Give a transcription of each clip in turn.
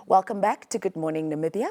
Welcome back to Good Morning Namibia.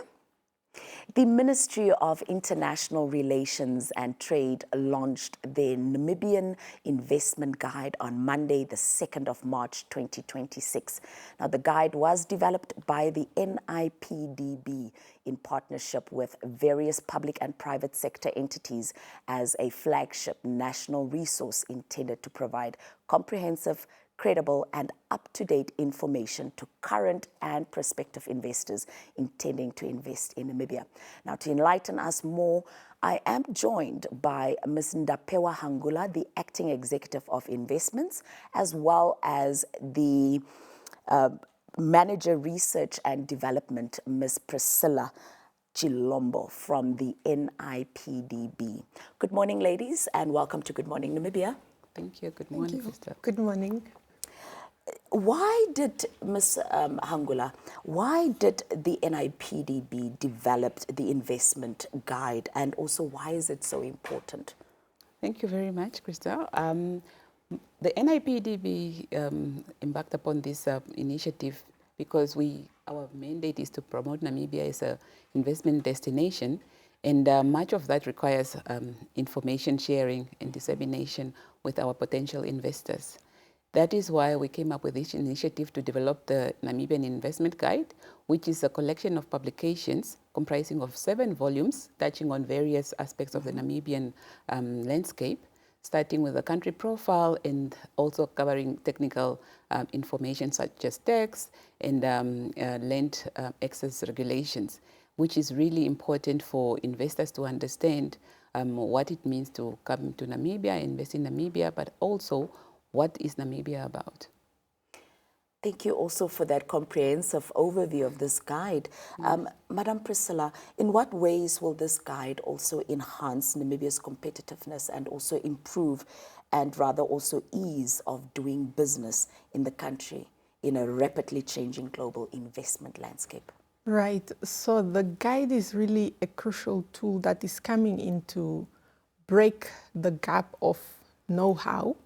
The Ministry of International Relations and Trade launched their Namibian Investment Guide on Monday, the 2nd of March 2026. Now, the guide was developed by the NIPDB in partnership with various public and private sector entities as a flagship national resource intended to provide comprehensive, credible and up-to-date information to current and prospective investors intending to invest in Namibia. Now, to enlighten us more, I am joined by Ms. Ndapewa Hangula, the Acting Executive of Investments, as well as the Manager Research and Development, Ms. Priscilla Chilombo from the NIPDB. Good morning, ladies, and welcome to Good Morning Namibia. Thank you. Good morning, sister. Good morning. Why did, Ms. Hangula, why did the NIPDB develop the investment guide, and also why is it so important? Thank you very much, Krista. The NIPDB embarked upon this initiative because our mandate is to promote Namibia as an investment destination, and much of that requires information sharing and dissemination with our potential investors. That is why we came up with this initiative to develop the Namibian Investment Guide, which is a collection of publications comprising of 7 volumes touching on various aspects of the Namibian landscape, starting with a country profile and also covering technical information such as tax and land access regulations, which is really important for investors to understand what it means to come to Namibia, invest in Namibia, but also what is Namibia about? Thank you also for that comprehensive overview of this guide. Madam Priscilla, in what ways will this guide also enhance Namibia's competitiveness and also improve and rather also ease of doing business in the country in a rapidly changing global investment landscape? Right. So the guide is really a crucial tool that is coming in to break the gap of know-how,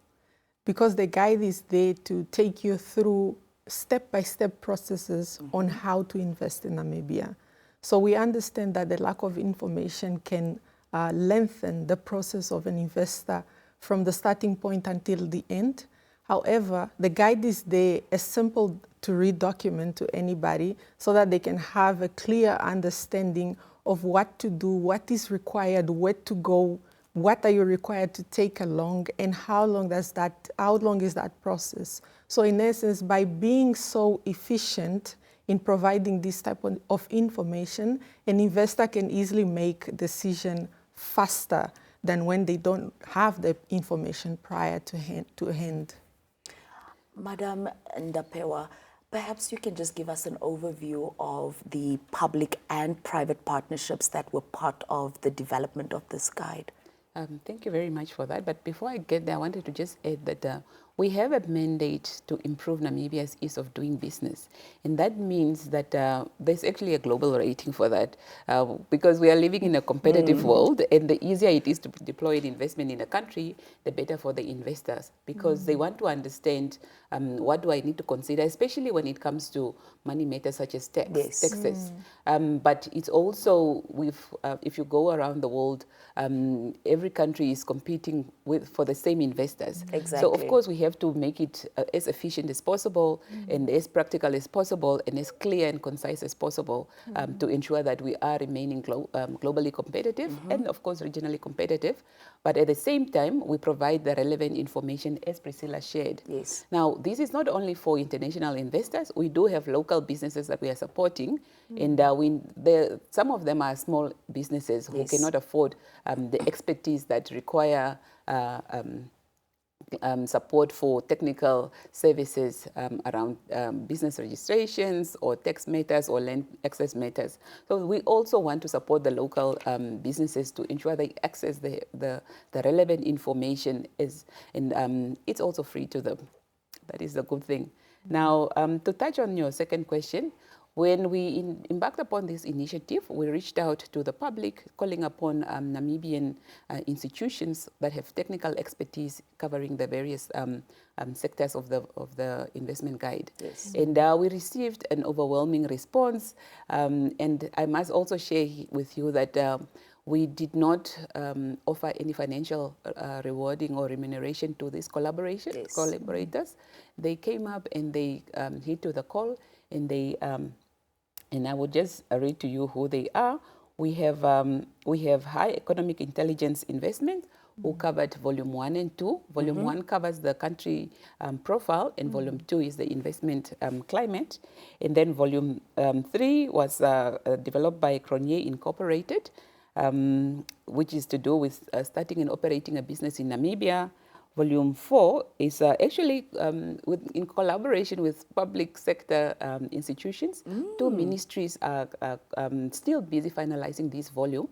because the guide is there to take you through step-by-step processes on how to invest in Namibia. So we understand that the lack of information can lengthen the process of an investor from the starting point until the end. However, the guide is there, a simple to read document to anybody so that they can have a clear understanding of what to do, what is required, where to go, what are you required to take along, and how long is that process? So in essence, by being so efficient in providing this type of information, an investor can easily make a decision faster than when they don't have the information prior to hand. Madam Ndapewa, perhaps you can just give us an overview of the public and private partnerships that were part of the development of this guide. Thank you very much for that. But before I get there, I wanted to just add that we have a mandate to improve Namibia's ease of doing business. And that means that there's actually a global rating for that because we are living in a competitive world, and the easier it is to deploy investment in a country, the better for the investors, because they want to understand what do I need to consider, especially when it comes to money matters such as taxes. But it's also, if you go around the world, every country is competing for the same investors. Exactly. So of course we have to make it as efficient as possible and as practical as possible and as clear and concise as possible to ensure that we are remaining globally competitive and of course regionally competitive. But at the same time, we provide the relevant information as Priscilla shared. Yes. Now, this is not only for international investors. We do have local businesses that we are supporting, and some of them are small businesses who cannot afford the expertise that require support for technical services around business registrations or tax matters or land access matters. So we also want to support the local businesses to ensure they access the relevant information, and it's also free to them. That is the good thing. Now, to touch on your second question, When we embarked upon this initiative, we reached out to the public, calling upon Namibian institutions that have technical expertise covering the various sectors of the investment guide. Yes. And we received an overwhelming response. And I must also share with you that we did not offer any financial rewarding or remuneration to these collaborators. They came up and they hit to the call, and they and I would just read to you who they are. We have High Economic Intelligence Investment, who covered Volume 1 and 2. Volume 1 covers the country profile, and Volume 2 is the investment climate. And then Volume 3 was developed by Cronier Incorporated, which is to do with starting and operating a business in Namibia. Volume 4 is actually in collaboration with public sector institutions. Two ministries are still busy finalizing this volume.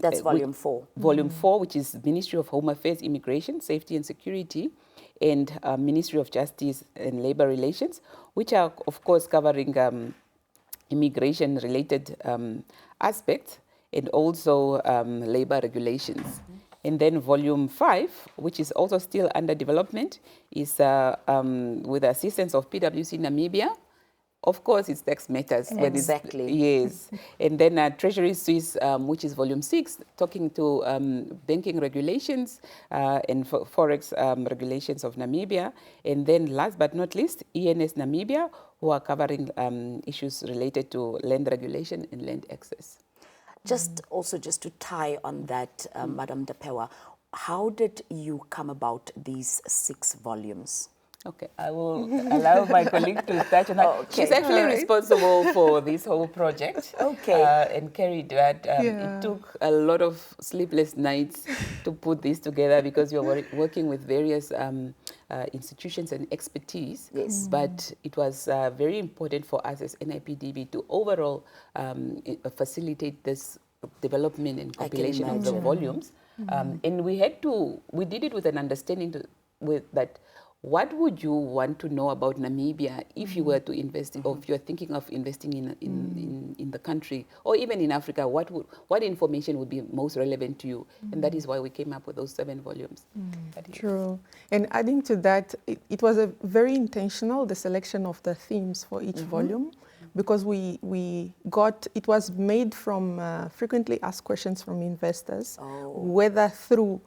That's Volume 4. Volume 4, which is Ministry of Home Affairs, Immigration, Safety and Security, and Ministry of Justice and Labor Relations, which are, of course, covering immigration-related aspects and also labor regulations. And then Volume 5, which is also still under development, is with the assistance of PwC Namibia. Of course, it's tax matters. Exactly. Yes. And then Treasury Suisse, which is Volume 6, talking to banking regulations and forex regulations of Namibia. And then last but not least, ENS Namibia, who are covering issues related to land regulation and land access. Just to tie on that, Madam Ndapewa, how did you come about these 6 volumes? Okay, I will allow my colleague to touch on that. Okay. She's actually responsible for this whole project. Okay. And carried that. It took a lot of sleepless nights to put this together because we were working with various institutions and expertise. Yes. But it was very important for us as NIPDB to overall facilitate this development and compilation of the volumes. And we did it with an understanding that what would you want to know about Namibia if you were to invest, or if you're thinking of investing in the country, or even in Africa? What information would be most relevant to you? And that is why we came up with those 7 volumes. True. And adding to that, it was a very intentional, the selection of the themes for each volume, because it was made from frequently asked questions from investors, whether through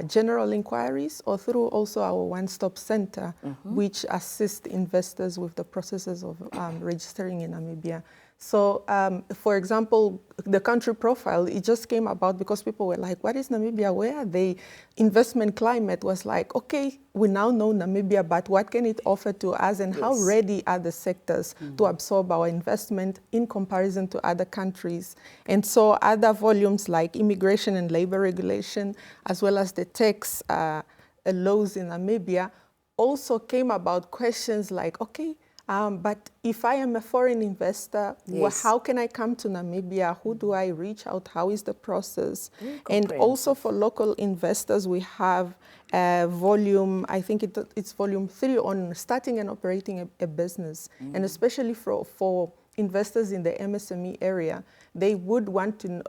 general inquiries or through also our one-stop center, which assist investors with the processes of registering in Namibia. So, for example, the country profile, it just came about because people were like, what is Namibia? Where are they? Investment climate was like, okay, we now know Namibia, but what can it offer to us, and how ready are the sectors to absorb our investment in comparison to other countries? And so other volumes like immigration and labor regulation, as well as the tax laws in Namibia, also came about questions like, okay, but if I am a foreign investor, how can I come to Namibia? Who do I reach out? How is the process? And also for local investors, we have a volume, I think it's volume 3 on starting and operating a business. And especially for investors in the MSME area, they would want to,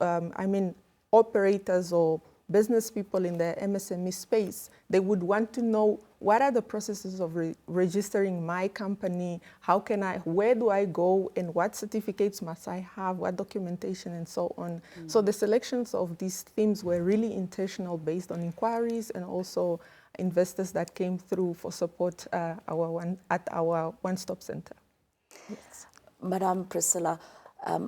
operators or business people in the MSME space, they would want to know what are the processes of registering my company, where do I go, and what certificates must I have, what documentation, and so on. So the selections of these themes were really intentional, based on inquiries and also investors that came through for support at our one-stop center. Yes. Madam Priscilla,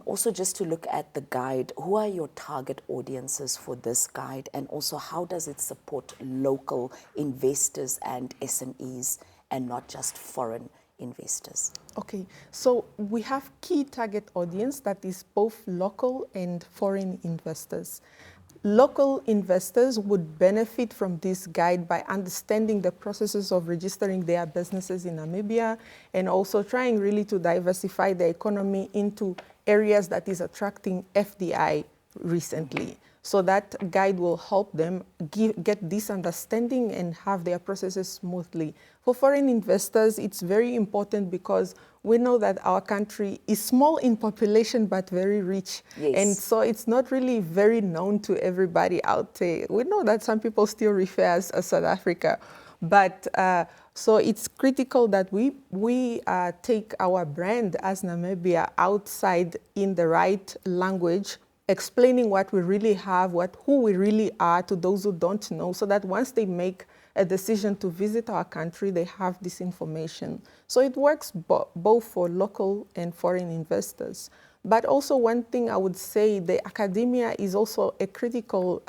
also just to look at the guide, who are your target audiences for this guide, and also how does it support local investors and SMEs and not just foreign investors? Okay, so we have key target audience that is both local and foreign investors. Local investors would benefit from this guide by understanding the processes of registering their businesses in Namibia, and also trying really to diversify the economy into areas that is attracting FDI recently. So that guide will help them get this understanding and have their processes smoothly. For foreign investors, it's very important because we know that our country is small in population but very rich. Yes. And so it's not really very known to everybody out there. We know that some people still refer us as South Africa. But so it's critical that we take our brand as Namibia outside in the right language, explaining what we really have, who we really are to those who don't know, so that once they make a decision to visit our country, they have this information. So it works both for local and foreign investors. But also one thing I would say, the academia is also a critical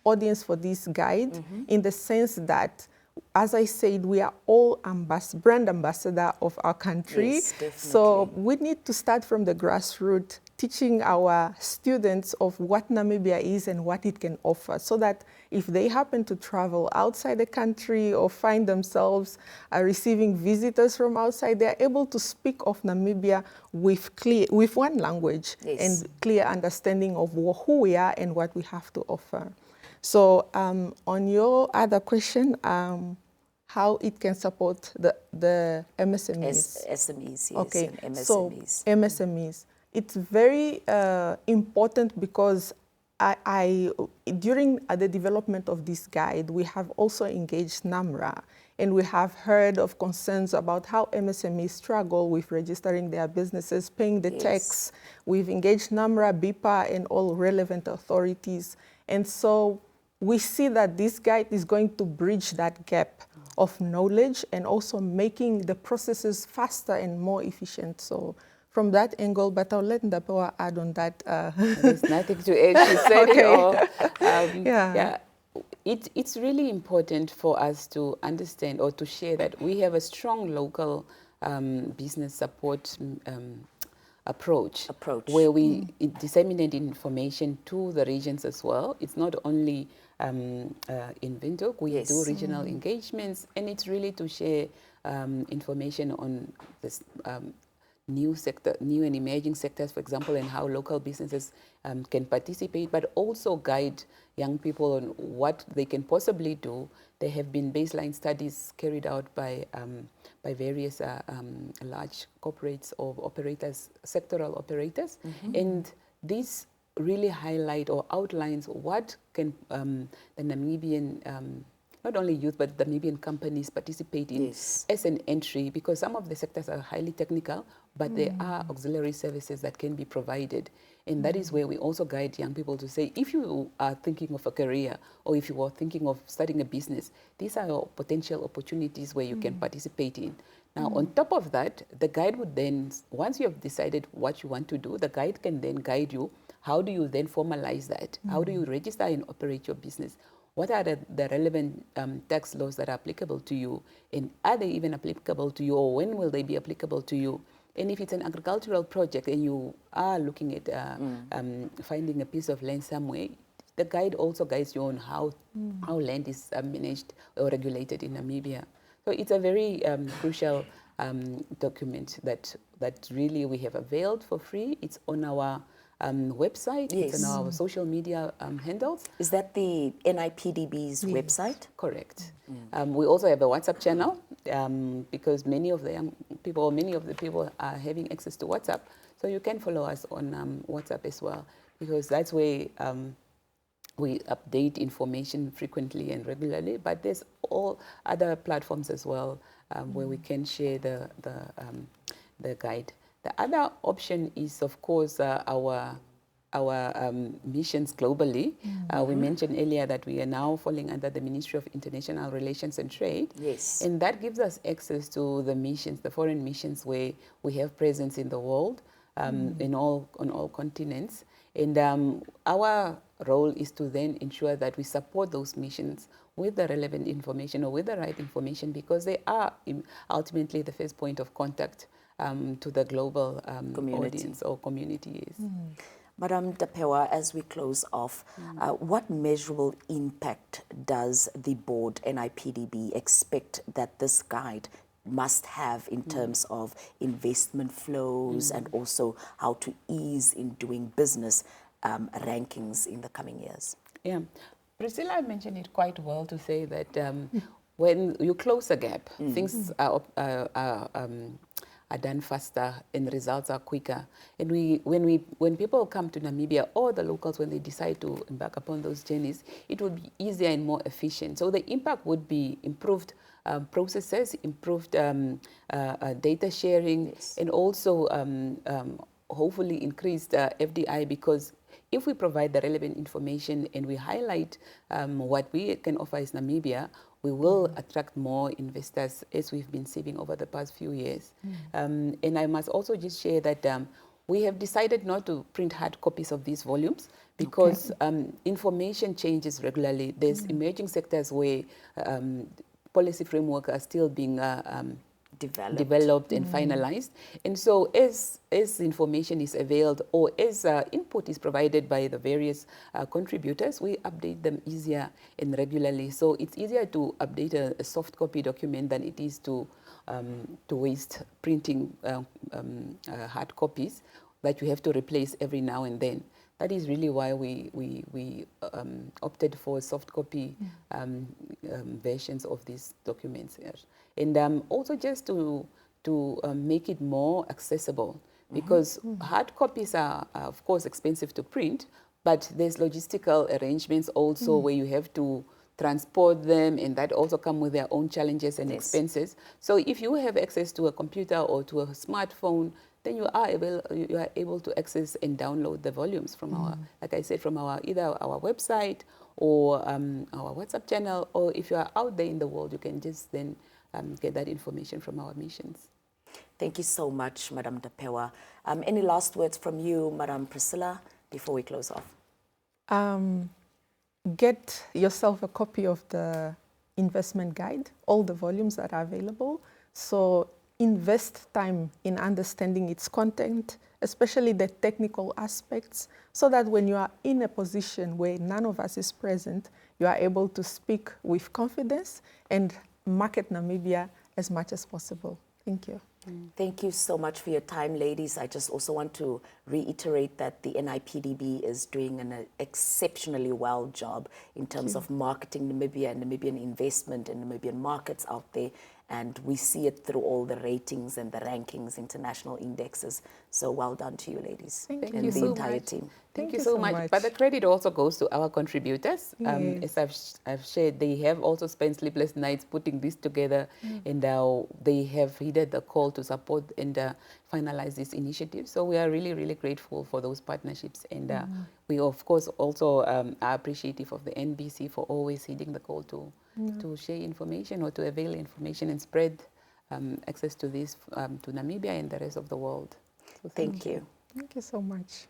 audience for this guide, in the sense that, as I said, we are all brand ambassador of our country. Yes, definitely. So we need to start from the grassroots, teaching our students of what Namibia is and what it can offer, so that if they happen to travel outside the country or find themselves receiving visitors from outside, they're able to speak of Namibia with one language. Yes. And clear understanding of who we are and what we have to offer. So on your other question, how it can support the MSMEs. SMEs, yes, Okay, and MSMEs. so MSMEs. It's very important because during the development of this guide, we have also engaged NAMRA, and we have heard of concerns about how MSMEs struggle with registering their businesses, paying the tax. We've engaged NAMRA, BIPA, and all relevant authorities. And so we see that this guide is going to bridge that gap of knowledge and also making the processes faster and more efficient. So from that angle, but I'll let Ndapewa add on that. There's nothing to add. She said it all. Yeah. It's really important for us to understand or to share that we have a strong local business support approach where we disseminate information to the regions as well. It's not only in Windhoek, we do regional engagements, and it's really to share information on this new and emerging sectors, for example, and how local businesses can participate, but also guide young people on what they can possibly do. There have been baseline studies carried out by various large corporates or operators, sectoral operators, and these really highlight or outlines what can the Namibian not only youth, but the Namibian companies participate in as an entry, because some of the sectors are highly technical, but there are auxiliary services that can be provided. And that is where we also guide young people to say, if you are thinking of a career or if you are thinking of starting a business, these are your potential opportunities where you can participate in. Now, on top of that, the guide would then, once you have decided what you want to do, the guide can then guide you. How do you then formalize that? How do you register and operate your business? What are the relevant tax laws that are applicable to you? And are they even applicable to you, or when will they be applicable to you? And if it's an agricultural project and you are looking at finding a piece of land somewhere, the guide also guides you on how land is managed or regulated in Namibia. So it's a very crucial document that really we have availed for free. It's on our website, it's on our social media handles. Is that the NIPDB's website? Correct. We also have a WhatsApp channel because many of the people are having access to WhatsApp. So you can follow us on WhatsApp as well, because that's where we update information frequently and regularly. But there's all other platforms as well where we can share the guide. The other option is, of course, our missions globally. We mentioned earlier that we are now falling under the Ministry of International Relations and Trade. Yes. And that gives us access to the missions, the foreign missions where we have presence in the world, on all continents. And our role is to then ensure that we support those missions with the relevant information or with the right information, because they are ultimately the first point of contact to the global audience or community. Madam Ndapewa, as we close off, what measurable impact does the board, NIPDB, expect that this guide must have in terms of investment flows and also how to ease in doing business rankings in the coming years? Yeah, Priscilla mentioned it quite well to say that when you close a gap, things are are done faster and results are quicker. And when people come to Namibia, or the locals, when they decide to embark upon those journeys, it would be easier and more efficient. So the impact would be improved processes, improved data sharing, yes, and also hopefully increased FDI, because if we provide the relevant information and we highlight what we can offer as Namibia, we will attract more investors, as we've been seeing over the past few years. And I must also just share that we have decided not to print hard copies of these volumes, because information changes regularly. There's emerging sectors where policy framework are still being developed and finalized. And so as information is availed, or as input is provided by the various contributors, we update them easier and regularly. So it's easier to update a soft copy document than it is to waste printing hard copies that you have to replace every now and then. That is really why we opted for soft copy versions of these documents here. And also just to make it more accessible, because hard copies are of course expensive to print, but there's logistical arrangements also where you have to transport them, and that also come with their own challenges and expenses. So if you have access to a computer or to a smartphone, then you are able to access and download the volumes from our, like I said, from either our website or our WhatsApp channel, or if you are out there in the world, you can just then get that information from our missions. Thank you so much, Madam Ndapewa. Any last words from you, Madam Priscilla, before we close off? Get yourself a copy of the investment guide, all the volumes that are available. So invest time in understanding its content, especially the technical aspects, so that when you are in a position where none of us is present, you are able to speak with confidence and market Namibia as much as possible. Thank you. Thank you so much for your time, ladies. I just also want to reiterate that the NIPDB is doing an exceptionally well job in terms of marketing Namibia and Namibian investment and Namibian markets out there. And we see it through all the ratings and the rankings, international indexes. So well done to you, ladies. Thank and you the so entire much. team. Thank you so much. But the credit also goes to our contributors. Yes. As I've shared, they have also spent sleepless nights putting this together, and they have heeded the call to support and finalize this initiative. So we are really, really grateful for those partnerships. And we, of course, also are appreciative of the NBC for always heeding the call to share information or to avail information and spread access to this to Namibia and the rest of the world. So Thank you. Thank you so much.